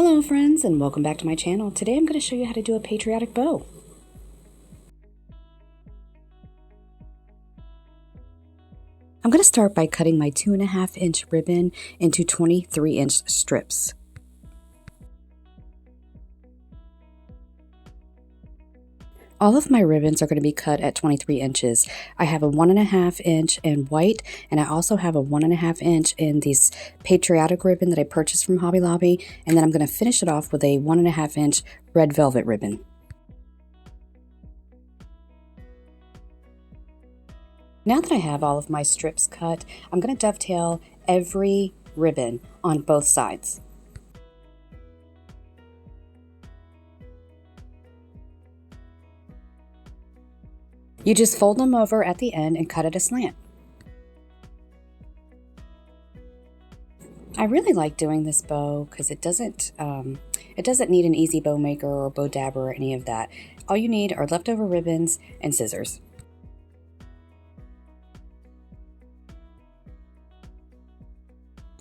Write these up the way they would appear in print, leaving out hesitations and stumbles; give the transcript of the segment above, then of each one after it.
Hello friends, and welcome back to my channel. Today I'm going to show you how to do a patriotic bow. I'm going to start by cutting my 2.5-inch ribbon into 23-inch strips. All of my ribbons are going to be cut at 23 inches. I have a 1.5 inch in white, and I also have a 1.5 inch in this patriotic ribbon that I purchased from Hobby Lobby, and then I'm going to finish it off with a 1.5 inch red velvet ribbon. Now that I have all of my strips cut, I'm going to dovetail every ribbon on both sides. You just fold them over at the end and cut it aslant. I really like doing this bow because it doesn't need an easy bow maker or bow dabber or any of that. All you need are leftover ribbons and scissors.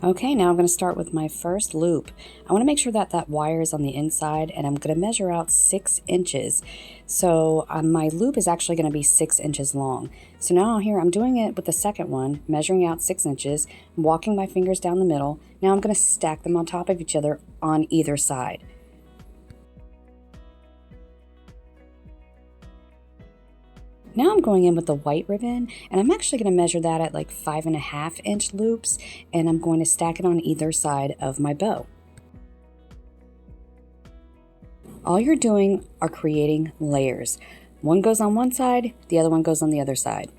Okay, now I'm going to start with my first loop. I want to make sure that that wire is on the inside, and I'm going to measure out 6 inches. So my loop is actually going to be 6 inches long. So now here I'm doing it with the second one, measuring out 6 inches, walking my fingers down the middle. Now I'm going to stack them on top of each other on either side. Now I'm going in with the white ribbon, and I'm actually going to measure that at like 5.5 inch loops, and I'm going to stack it on either side of my bow. All you're doing are creating layers. One goes on one side, the other one goes on the other side.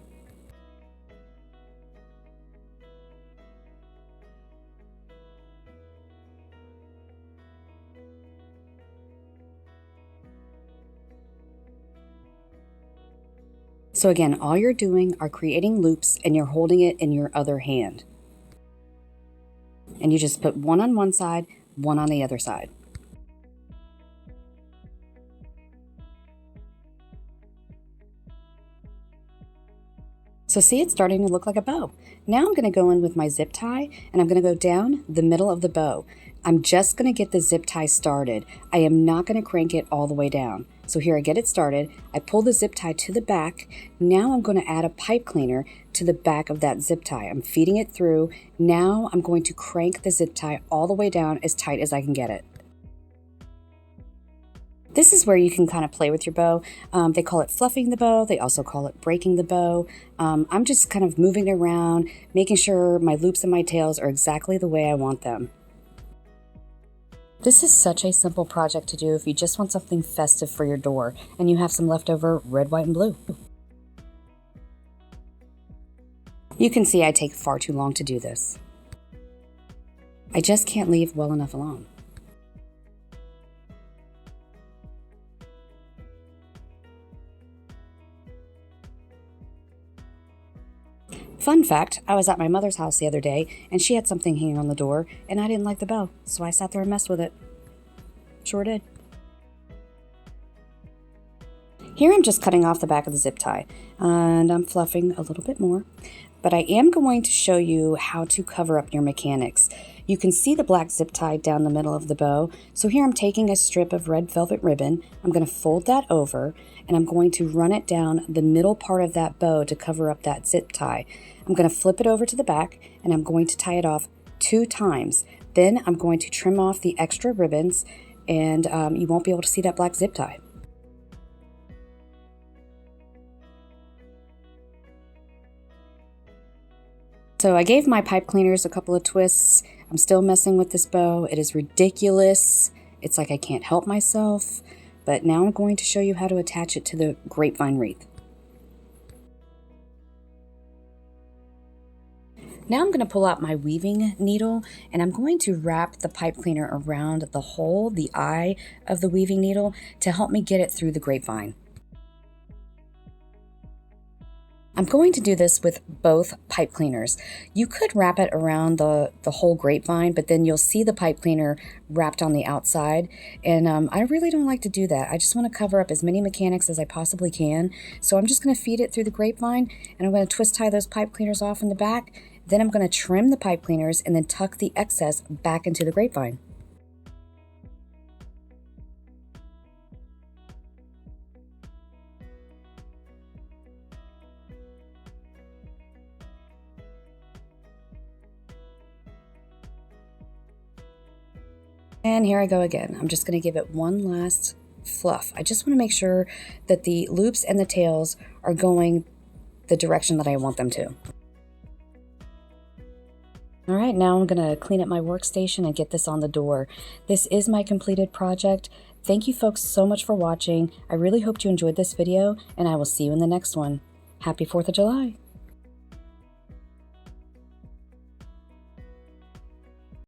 So again, all you're doing are creating loops, and you're holding it in your other hand. And you just put one on one side, one on the other side. So see, it's starting to look like a bow. Now I'm going to go in with my zip tie, and I'm going to go down the middle of the bow. I'm just going to get the zip tie started. I am not going to crank it all the way down. So here I get it started. I pull the zip tie to the back. Now I'm going to add a pipe cleaner to the back of that zip tie. I'm feeding it through. Now I'm going to crank the zip tie all the way down as tight as I can get it. This is where you can kind of play with your bow. They call it fluffing the bow. They also call it breaking the bow. I'm just kind of moving it around, making sure my loops and my tails are exactly the way I want them. This is such a simple project to do if you just want something festive for your door and you have some leftover red, white, and blue. You can see I take far too long to do this. I just can't leave well enough alone. Fun fact, I was at my mother's house the other day, and she had something hanging on the door, and I didn't like the bow, so I sat there and messed with it. Sure did. Here I'm just cutting off the back of the zip tie, and I'm fluffing a little bit more, but I am going to show you how to cover up your mechanics. You can see the black zip tie down the middle of the bow, so here I'm taking a strip of red velvet ribbon. I'm going to fold that over, and I'm going to run it down the middle part of that bow to cover up that zip tie. I'm going to flip it over to the back, and I'm going to tie it off 2 times. Then I'm going to trim off the extra ribbons, and you won't be able to see that black zip tie. So I gave my pipe cleaners a couple of twists. I'm still messing with this bow. It is ridiculous. It's like I can't help myself. But now I'm going to show you how to attach it to the grapevine wreath. Now I'm going to pull out my weaving needle, and I'm going to wrap the pipe cleaner around the hole, the eye of the weaving needle, to help me get it through the grapevine. I'm going to do this with both pipe cleaners. You could wrap it around the whole grapevine, but then you'll see the pipe cleaner wrapped on the outside, and I really don't like to do that. I just want to cover up as many mechanics as I possibly can. So I'm just going to feed it through the grapevine, and I'm going to twist tie those pipe cleaners off in the back. Then I'm going to trim the pipe cleaners and then tuck the excess back into the grapevine. And here I go again. I'm just going to give it one last fluff. I just want to make sure that the loops and the tails are going the direction that I want them to. All right, now I'm going to clean up my workstation and get this on the door. This is my completed project. Thank you folks so much for watching. I really hope you enjoyed this video, and I will see you in the next one. Happy 4th of July!